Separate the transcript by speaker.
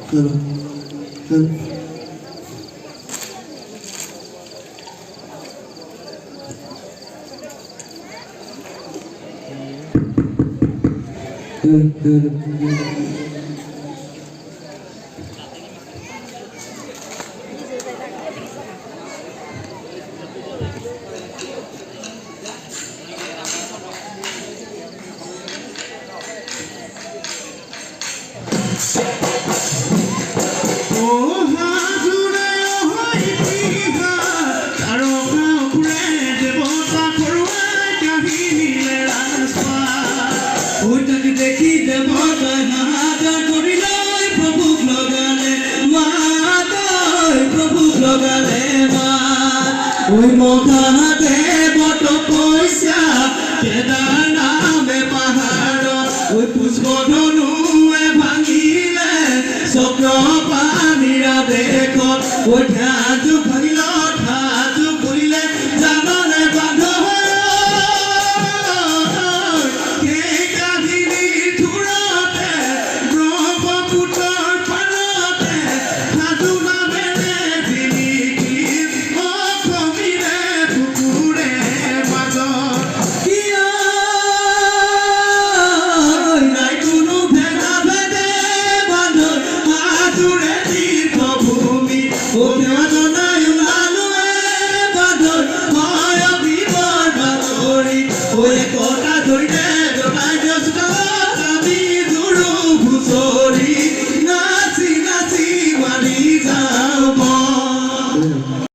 Speaker 1: চলো চলো
Speaker 2: দেখি দেব প্রভু লগালে মা ওই মহাতে বট পয়সা কেদার নামে পাহাড় ওই পুষ্প ধনুয়ে ভাঙিলে স্বপ্ন পানীৰা দেশত ওই ঢাজু ভাঙিল